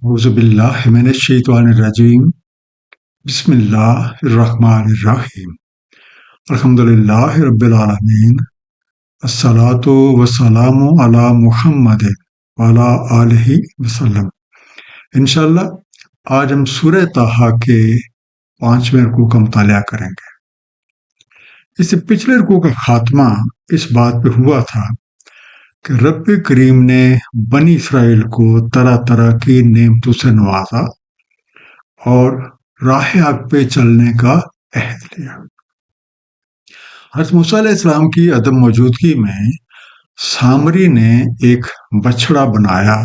أعوذ بالله من الشيطان الرجيم بسم الله الرحمن الرحيم الحمد لله رب العالمين الصلاة والسلام على محمد وعلى آلہ وسلم۔ انشاءاللہ آج ہم سورہ طٰہٰ کے 5ویں رکوع کا مطالعہ کریں گے۔ اس سے پچھلے رکوع کا خاتمہ اس بات پہ ہوا تھا کہ رب کریم نے بنی اسرائیل کو طرح طرح کی نعمتوں سے نوازا اور راہ حق پہ چلنے کا عہد لیا۔ حضرت موسیٰ علیہ السلام کی عدم موجودگی میں سامری نے ایک بچڑا بنایا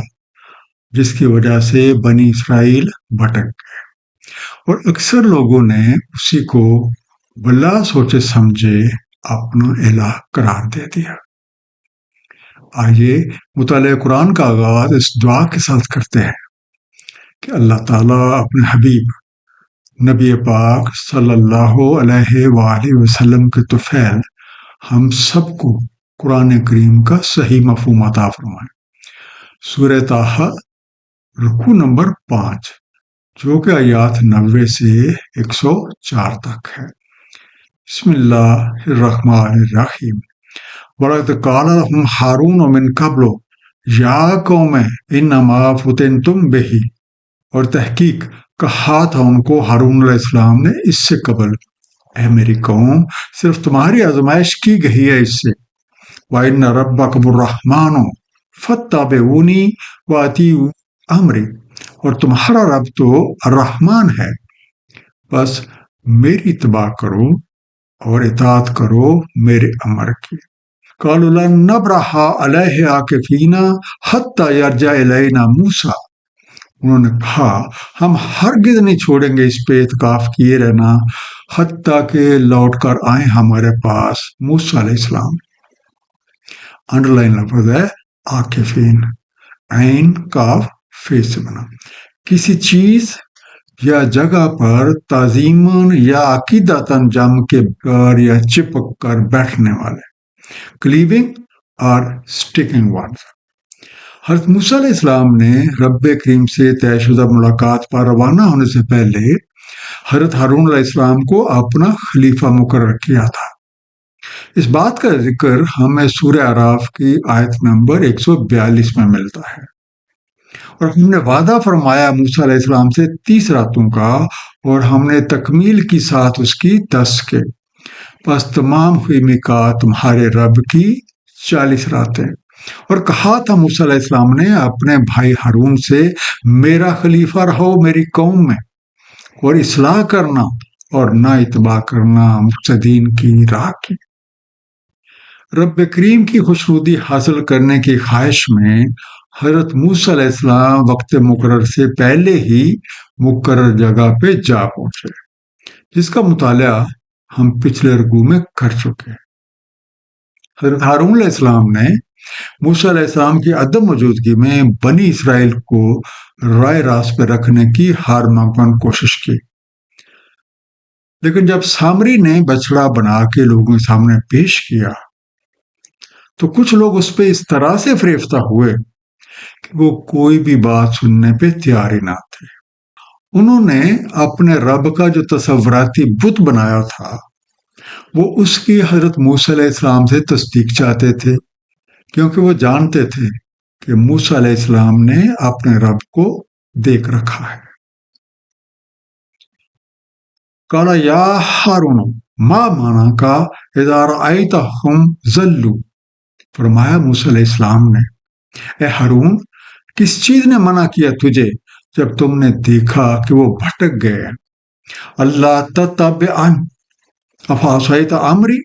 جس کی وجہ سے بنی اسرائیل بھٹک گئے، اور اکثر لوگوں نے اسی کو بلا سوچے سمجھے اپنا الہ قرار دے دیا۔ آئیے مطالعہ قرآن کا آغاز اس دعا کے ساتھ کرتے ہیں کہ اللہ تعالیٰ اپنے حبیب نبی پاک صلی اللہ علیہ وآلہ وسلم کے طفیل ہم سب کو قرآن کریم کا صحیح مفہوم عطا فرمائے۔ سورہ طٰہٰ رکوع نمبر 5 جو کہ آیات 90 سے 104 تک ہے۔ بسم اللہ الرحمن الرحیم۔ وَلَقَدْ قَالَ لَهُمْ هَارُونُ مِن قَبْلُ يَا قَوْمِ إِنَّمَا فُتِنْتُمْ بِهِ، اور تحقیق کہا تھا ان کو ہارون علیہ السلام نے اس سے قبل، اے میری قوم صرف تمہاری آزمائش کی گئی ہے اس سے۔ وَإِنَّ رَبَّكُمُ الرَّحْمَنُ فَاتَّبِعُونِي وَأَطِيعُوا أَمْرِي، اور تمہارا رب تو الرحمن ہے، بس میری اتباع کرو اور اطاعت کرو میرے امر کی۔ قَالُوا لَن نَّبْرَحَ عَلَيْهِ عَاكِفِينَ حَتَّىٰ يَرْجِعَ إِلَيْنَا موسیٰ، انہوں نے کہا ہم ہرگز نہیں چھوڑیں گے اس پہ اعتکاف کیے رہنا حتیٰ کہ لوٹ کر آئیں ہمارے پاس موسیٰ علیہ السلام۔ انڈر لائن لفظ ہے عاکفین، عین کاف فے سے بنا، کسی چیز یا جگہ پر تعظیماً یا عقیدتاً جم کے کر یا چپک کر بیٹھنے والے، کلیونگ اور سٹیکنگ ونس۔ حضرت موسیٰ علیہ السلام نے رب کریم سے طے شدہ ملاقات پر روانہ ہونے سے پہلے حضرت ہارون علیہ السلام کو اپنا خلیفہ مقرر کیا تھا۔ اس بات کا ذکر ہمیں سورہ اعراف کی آیت نمبر 142 میں ملتا ہے، اور ہم نے وعدہ فرمایا موسیٰ علیہ السلام سے 30 راتوں کا، اور ہم نے تکمیل کی ساتھ اس کی 10 کے، پس تمام ہوئی میقات تمہارے رب کی 40 راتیں۔ اور کہا تھا موسیٰ علیہ السلام نے اپنے بھائی ہارون سے میرا خلیفہ رہو میری قوم میں، اور اصلاح کرنا اور نہ اتباع کرنا مفسدین کی راہ کی۔ رب کریم کی خوشنودی حاصل کرنے کی خواہش میں حضرت موسیٰ علیہ السلام وقت مقرر سے پہلے ہی مقرر جگہ پہ جا پہنچے، جس کا مطالعہ ہم پچھلے رکوع میں کر چکے ہیں۔ حضرت ہارون علیہ السلام نے موسیٰ علیہ السلام کی عدم موجودگی میں بنی اسرائیل کو رائے راست پہ رکھنے کی ہر ممکن کوشش کی، لیکن جب سامری نے بچڑا بنا کے لوگوں کے سامنے پیش کیا تو کچھ لوگ اس پہ اس طرح سے فریفتہ ہوئے کہ وہ کوئی بھی بات سننے پہ تیار ہی نہ تھے۔ انہوں نے اپنے رب کا جو تصوراتی بت بنایا تھا وہ اس کی حضرت موسیٰ علیہ السلام سے تصدیق چاہتے تھے، کیونکہ وہ جانتے تھے کہ موسیٰ علیہ السلام نے اپنے رب کو دیکھ رکھا ہے۔ قال یا ہارون ما منعک اذا رأیتہم ضلوا، فرمایا موسیٰ علیہ السلام نے اے ہارون کس چیز نے منع کیا تجھے جب تم نے دیکھا کہ وہ بھٹک گئے ہیں؟ اللہ تتبعن افعصیت امری،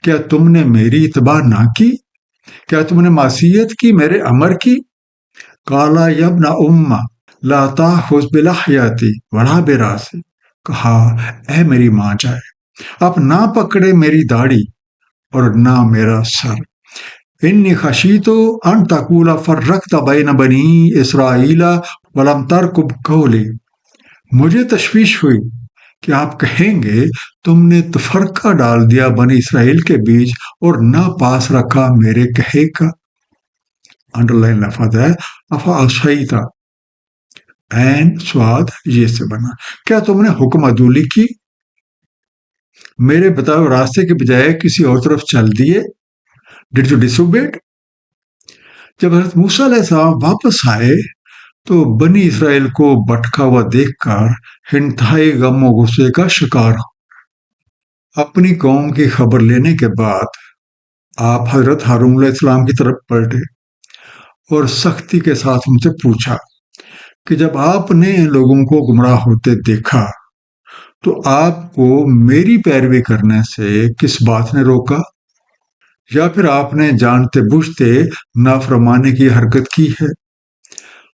کیا تم نے میری اتباع نہ کی؟ کیا تم نے معصیت کی میرے امر کی؟ قال یا ابن ام لا تاخذ بلحیتی ولا براسی، کہا اے میری ماں جائے اب نہ پکڑے میری داڑھی اور نہ میرا سر، انی خشیت ان تقول فرقت بین بنی اسرائیل ولم ترقب قولی، مجھے تشویش ہوئی کہ آپ کہیں گے تم نے تفرقہ ڈال دیا بنی اسرائیل کے بیچ اور نہ پاس رکھا میرے کہے کا۔ انڈر لائن لفظ ہے افعصیت، عین سواد یہ سے بنا۔ کیا تم نے حکم عدولی کی، میرے بتائے راستے کے بجائے کسی اور طرف چل دیے؟ Did you disobey? جب حضرت موسیٰ علیہ السلام واپس آئے تو بنی اسرائیل کو بھٹکا ہوا دیکھ کر انتہائی غم و غصے کا شکار ہو۔ اپنی قوم کی خبر لینے کے بعد آپ حضرت ہارون علیہ السلام کی طرف پلٹے اور سختی کے ساتھ ان سے پوچھا کہ جب آپ نے ان لوگوں کو گمراہ ہوتے دیکھا تو آپ کو میری پیروی کرنے سے کس بات نے روکا، یا پھر آپ نے جانتے بوجھتے نافرمانی کی حرکت کی ہے؟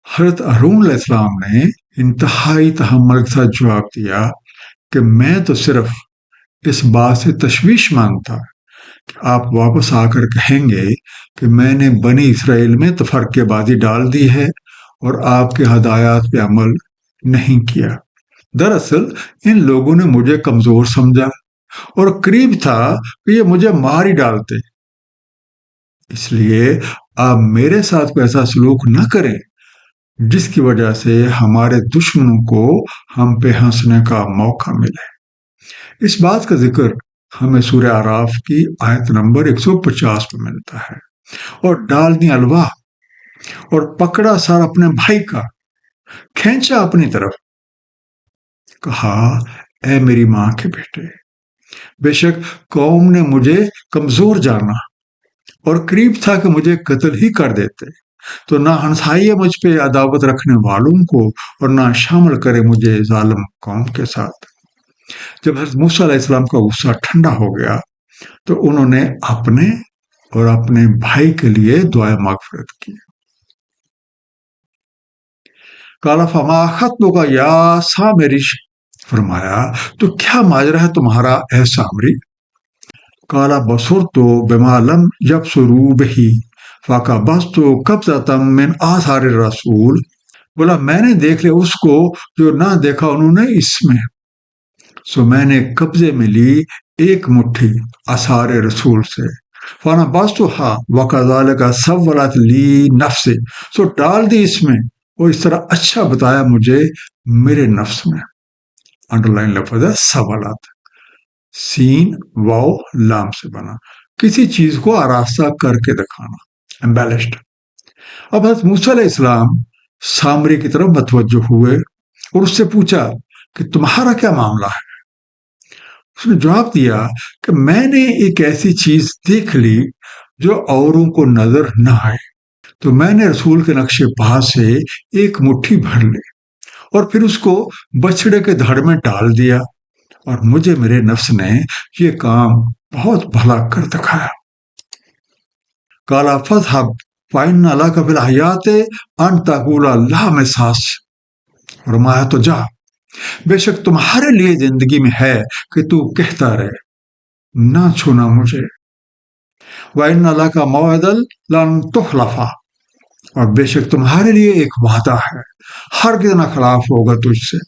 حضرت ہارون علیہ السلام نے انتہائی تحمل کے ساتھ جواب دیا کہ میں تو صرف اس بات سے تشویش مند تھا کہ آپ واپس آ کر کہیں گے کہ میں نے بنی اسرائیل میں تفرقے بازی ڈال دی ہے اور آپ کے ہدایات پہ عمل نہیں کیا۔ دراصل ان لوگوں نے مجھے کمزور سمجھا اور قریب تھا کہ یہ مجھے مار ہی ڈالتے، اس لیے آپ میرے ساتھ کوئی ایسا سلوک نہ کریں جس کی وجہ سے ہمارے دشمنوں کو ہم پہ ہنسنے کا موقع ملے۔ اس بات کا ذکر ہمیں سورہ اعراف کی آیت نمبر 150 پہ ملتا ہے۔ اور ڈال دی الواح اور پکڑا سر اپنے بھائی کا، کھینچا اپنی طرف، کہا اے میری ماں کے بیٹے، بے شک قوم نے مجھے کمزور جانا اور قریب تھا کہ مجھے قتل ہی کر دیتے، تو نہ ہنسائیے مجھ پہ عداوت رکھنے والوں کو اور نہ شامل کرے مجھے ظالم قوم کے ساتھ۔ جب حضرت موسیٰ علیہ السلام کا غصہ ٹھنڈا ہو گیا تو انہوں نے اپنے اور اپنے بھائی کے لیے دعائے مغفرت کی۔ قال فما خطبک یا سامری، فرمایا تو کیا ماجرا ہے تمہارا اے سامری؟ قال بصرت بما لم یبصروا بہ فقبضت قبضۃ من آثار الرسول، بولا میں نے دیکھ لیا اس کو جو نہ دیکھا انہوں نے اس میں، سو میں نے قبضے میں لی ایک مٹھی آثار رسول سے، فنبذتها وکذلک سولت لی نفسی، سو ڈال دی اس میں اور اس طرح اچھا بتایا مجھے میرے نفس میں۔ انڈر لائن لفظ ہے سوالات، سین واو لام سے بنا، کسی چیز کو آراستہ کر کے دکھانا، ایمبیلشڈ۔ اب حضرت موسیٰ علیہ السلام سامری کی طرف متوجہ ہوئے اور اس سے پوچھا کہ تمہارا کیا معاملہ ہے؟ اس نے جواب دیا کہ میں نے ایک ایسی چیز دیکھ لی جو اوروں کو نظر نہ آئے، تو میں نے رسول کے نقش پا سے ایک مٹھی بھر لی اور پھر اس کو بچڑے کے دھڑ میں ڈال دیا، اور مجھے میرے نفس نے یہ کام بہت بھلا کر دکھایا۔ قال فاذهب فإن لك في الحياة أن تقول لا مساس، فرمایا تو جا، بے شک تمہارے لیے زندگی میں ہے کہ تو کہتا رہے نہ چھونا مجھے، وَإِنَّ لَكَ مَوْعِدًا لَن تُخْلَفَ، اور بے شک تمہارے لیے ایک وعدہ ہے ہرگز نہ خلاف ہوگا تجھ سے،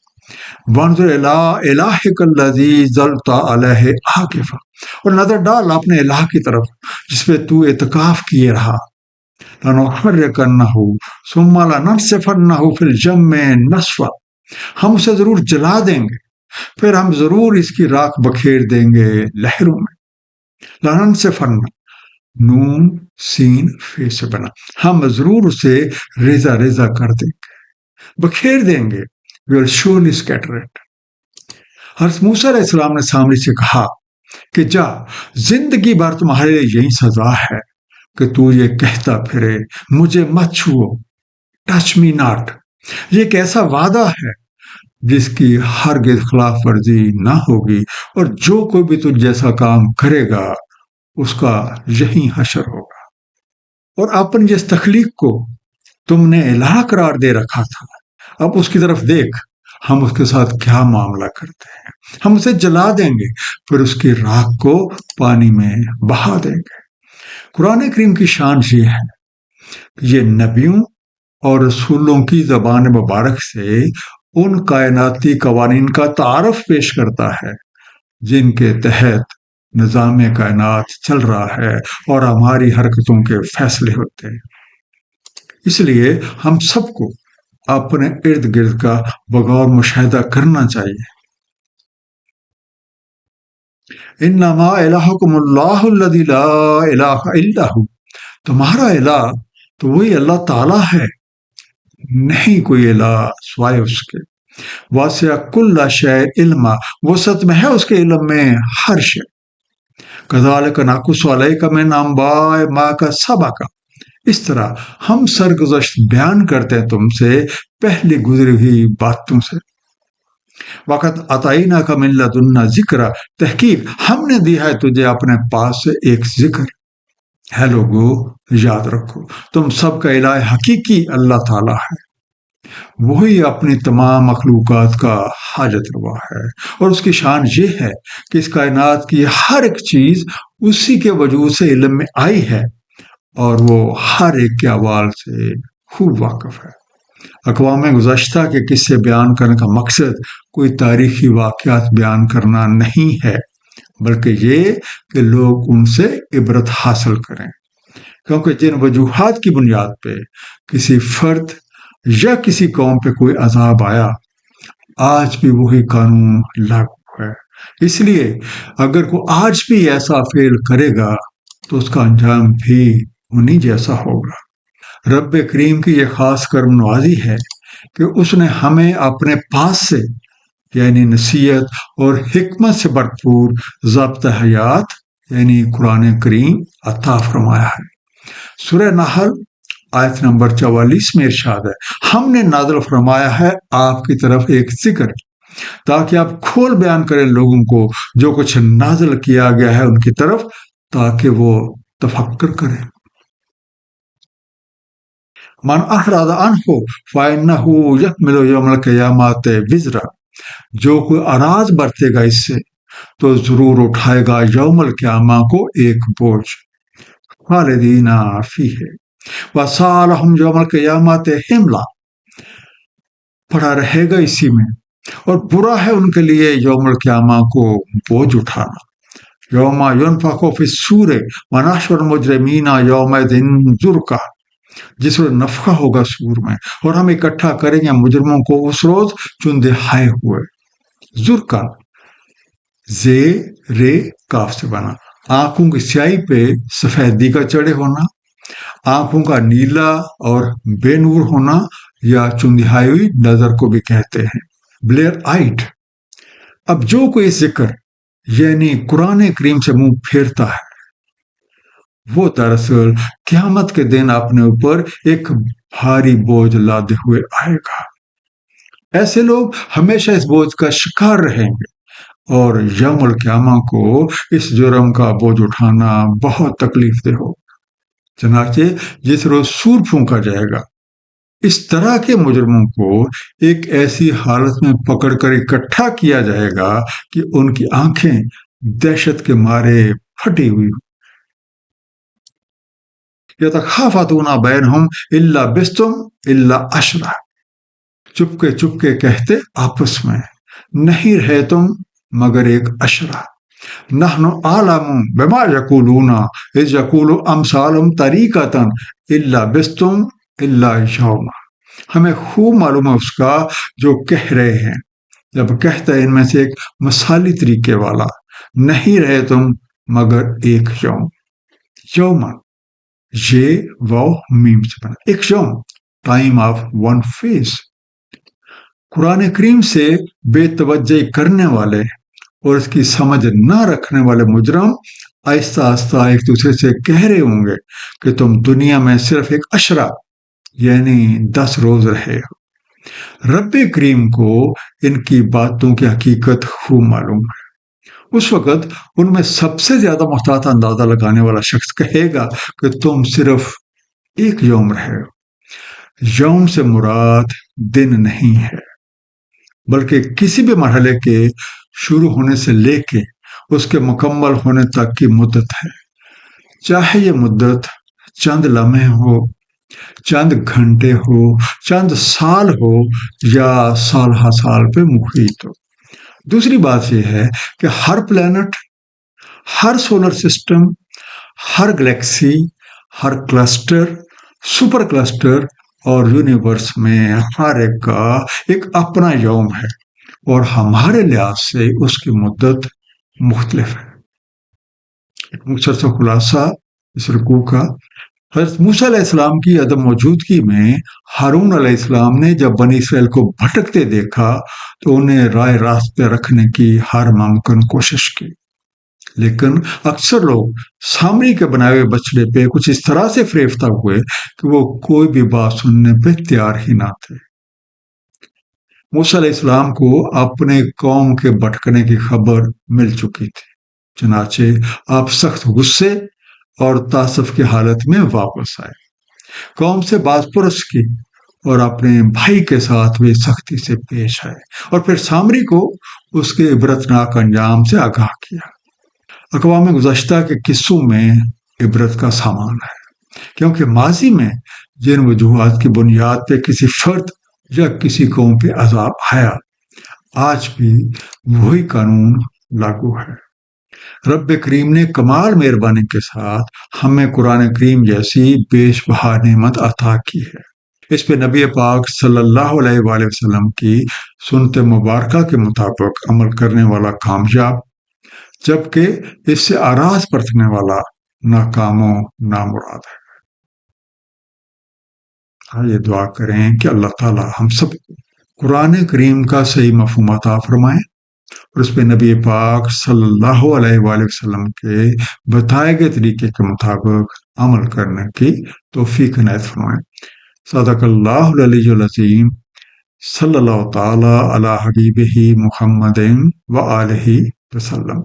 وَانظُرْ إِلَىٰ إِلَٰهِكَ الَّذِي ظَلْتَ عَلَيْهِ عَاكِفًا، اور نظر ڈال اپنے الہ کی طرف جس پہ تو اعتکاف کیے رہا، لَنُحْرِقَنَّهُ ثُمَّ لَنَنسِفَنَّهُ فِي الْجَمِّ نَسْفًا، ہم اسے ضرور جلا دیں گے پھر ہم ضرور اس کی راکھ بکھیر دیں گے لہروں میں۔ لَنَنسِفَنَّ، نون سین فی سے بنا، ہم ضرور اسے ریزہ ریزہ کر دیں گے، بکھیر دیں گے، we will surely scatter it۔ حضرت موسیٰ علیہ السلام نے سامری سے کہا کہ جا، زندگی بھر تمہارے لیے یہی سزا ہے کہ تو یہ کہتا پھرے مجھے مت چھوؤ، ٹچ می ناٹ، یہ ایک ایسا وعدہ ہے جس کی ہرگز خلاف ورزی نہ ہوگی، اور جو کوئی بھی تجھ جیسا کام کرے گا اس کا یہی حشر ہوگا، اور اپنی جس تخلیق کو تم نے الہ قرار دے رکھا تھا اب اس کی طرف دیکھ، ہم اس کے ساتھ کیا معاملہ کرتے ہیں، ہم اسے جلا دیں گے پھر اس کی راکھ کو پانی میں بہا دیں گے۔ قرآن کریم کی شان یہ ہے کہ یہ نبیوں اور رسولوں کی زبان مبارک سے ان کائناتی قوانین کا تعارف پیش کرتا ہے جن کے تحت نظام کائنات چل رہا ہے اور ہماری حرکتوں کے فیصلے ہوتے ہیں۔ اس لیے ہم سب کو اپنے ارد گرد کا بغور مشاہدہ کرنا چاہیے۔ انما الہکم اللہ الذی لا الہ الا ہو، تمہارا الہ تو وہی اللہ تعالیٰ ہے، نہیں کوئی الہ سوائے اس کے۔ واسع کل شیء علما، وسعت میں ہے اس کے علم میں ہر شے۔ کذالک نقص علیک من انباء ما قد سبق، اس طرح ہم سرگزشت بیان کرتے ہیں تم سے پہلے گزری ہوئی باتوں سے۔ وقت اتیناک من لدنا ذکر، تحقیق ہم نے دیا ہے تجھے اپنے پاس سے ایک ذکر۔ ہے لوگو، یاد رکھو تم سب کا الہ حقیقی اللہ تعالیٰ ہے، وہی اپنی تمام مخلوقات کا حاجت روا ہے، اور اس کی شان یہ ہے کہ اس کائنات کی ہر ایک چیز اسی کے وجود سے علم میں آئی ہے، اور وہ ہر ایک کے احوال سے خوب واقف ہے۔ اقوام گزشتہ کے قصے بیان کرنے کا مقصد کوئی تاریخی واقعات بیان کرنا نہیں ہے، بلکہ یہ کہ لوگ ان سے عبرت حاصل کریں، کیونکہ جن وجوہات کی بنیاد پہ کسی فرد یا کسی قوم پہ کوئی عذاب آیا، آج بھی وہی قانون لاگو ہے۔ اس لیے اگر کوئی آج بھی ایسا فعل کرے گا تو اس کا انجام بھی انہی جیسا ہوگا۔ رب کریم کی یہ خاص کرم نوازی ہے کہ اس نے ہمیں اپنے پاس سے یعنی نصیحت اور حکمت سے بھرپور ضابطہ حیات یعنی قرآن کریم عطا فرمایا ہے۔ سورہ نحل آیت نمبر 44 میں ارشاد ہے، ہم نے نازل فرمایا ہے آپ کی طرف ایک ذکر، تاکہ آپ کھول بیان کریں لوگوں کو جو کچھ نازل کیا گیا ہے ان کی طرف، تاکہ وہ تفکر کریں۔ من احرض عنہ فإنہ یحمل یوم القیامت وزرا، جو کوئی اراض برتے گا اس سے تو ضرور اٹھائے گا یوم القیامہ کو ایک بوجھ۔ خالدین فیہ وسالہم یوم القیامت حملا، پڑا رہے گا اسی میں، اور برا ہے ان کے لیے یوم القیامہ کو بوجھ اٹھانا۔ یوم ینفخ فی الصور ونحشر المجرمین یومئذ زرقا، جس روز نفخہ ہوگا سور میں اور ہم اکٹھا کریں گے مجرموں کو اس روز چن دہائے ہوئے۔ زرقا زے رے کاف سے بنا، آنکھوں کی سیاہی پہ سفیدی کا چڑھے ہونا، آنکھوں کا نیلا اور بے نور ہونا، یا چندہائی ہوئی نظر کو بھی کہتے ہیں، بلیئر آئٹ۔ اب جو کوئی ذکر یعنی قرآن کریم سے منہ پھیرتا ہے وہ دراصل قیامت کے دن اپنے اوپر ایک بھاری بوجھ لادے ہوئے آئے گا۔ ایسے لوگ ہمیشہ اس بوجھ کا شکار رہیں گے، اور یوم القیامہ کو اس جرم کا بوجھ اٹھانا بہت تکلیف دہ ہوگا۔ چنانچہ جس روز سور پھونکا جائے گا، اس طرح کے مجرموں کو ایک ایسی حالت میں پکڑ کر اکٹھا کیا جائے گا کہ ان کی آنکھیں دہشت کے مارے پھٹی ہوئی ہوں۔ یتخافتون بینہم الا بستم الا عشرہ، چپکے چپکے کہتے آپس میں، نہیں رہے تم مگر ایک عشرہ۔ نحن اعلم بما یقولون اذ یقول امثالهم طریقۃ الا بستم الا یوما، ہمیں خوب معلوم ہے اس کا جو کہہ رہے ہیں جب کہتا ہے ان میں سے ایک مثالی طریقے والا، نہیں رہے تم مگر ایک یوم۔ یوما یہ واو میم سے بنا، ایک یوم، ٹائم آف ون فیس۔ قرآن کریم سے بے توجہی کرنے والے اور اس کی سمجھ نہ رکھنے والے مجرم آہستہ آہستہ ایک دوسرے سے کہہ رہے ہوں گے کہ تم دنیا میں صرف ایک عشرہ یعنی 10 روز رہے ہو۔ رب کریم کو ان کی باتوں کی حقیقت خوب معلوم ہے۔ اس وقت ان میں سب سے زیادہ محتاط اندازہ لگانے والا شخص کہے گا کہ تم صرف ایک یوم رہے ہو۔ یوم سے مراد دن نہیں ہے، بلکہ کسی بھی مرحلے کے شروع ہونے سے لے کے اس کے مکمل ہونے تک کی مدت ہے، چاہے یہ مدت چند لمحے ہو، چند گھنٹے ہو، چند سال ہو، یا سال ہا سال پہ محیط ہو۔ دوسری بات یہ ہے کہ ہر پلانٹ، ہر سولر سسٹم، ہر گلیکسی، ہر کلسٹر، سپر کلسٹر اور یونیورس میں ہر ایک کا ایک اپنا یوم ہے اور ہمارے لحاظ سے اس کی مدت مختلف ہے۔ ایک مختصر سا خلاصہ اس رکوع کا، حضرت موسیٰ علیہ السلام کی عدم موجودگی میں ہارون علیہ السلام نے جب بنی اسرائیل کو بھٹکتے دیکھا تو انہیں رائے راست پہ رکھنے کی ہر ممکن کوشش کی، لیکن اکثر لوگ سامری کے بنائے ہوئے بچڑے پہ کچھ اس طرح سے فریفتہ ہوئے کہ وہ کوئی بھی بات سننے پہ تیار ہی نہ تھے۔ موسیٰ علیہ السلام کو اپنے قوم کے بھٹکنے کی خبر مل چکی تھی، چنانچہ آپ سخت غصے اور تعصب کی حالت میں واپس آئے، قوم سے باز پرس کی اور اپنے بھائی کے ساتھ بھی سختی سے پیش آئے، اور پھر سامری کو اس کے عبرتناک انجام سے آگاہ کیا۔ اقوام گزشتہ کے قصوں میں عبرت کا سامان ہے، کیونکہ ماضی میں جن وجوہات کی بنیاد پہ کسی فرد یا کسی قوم پہ عذاب آیا، آج بھی وہی قانون لاگو ہے۔ رب کریم نے کمال مہربانی کے ساتھ ہمیں قرآن کریم جیسی بیش بہا نعمت عطا کی ہے۔ اس پہ نبی پاک صلی اللہ علیہ وآلہ وسلم کی سنت مبارکہ کے مطابق عمل کرنے والا کامیاب، جبکہ اس سے آراز برتنے والا ناکام و نامراد ہے۔ یہ دعا کریں کہ اللہ تعالی ہم سب کو قرآن کریم کا صحیح مفہوم عطا فرمائیں اور اس پہ نبی پاک صلی اللہ علیہ وآلہ وسلم کے بتائے گئے طریقے کے مطابق عمل کرنے کی توفیق عنایت فرمائیں۔ صدق اللہ العلی العظیم، صلی اللہ تعالی علی حبیبہ محمد وآلہ وسلم۔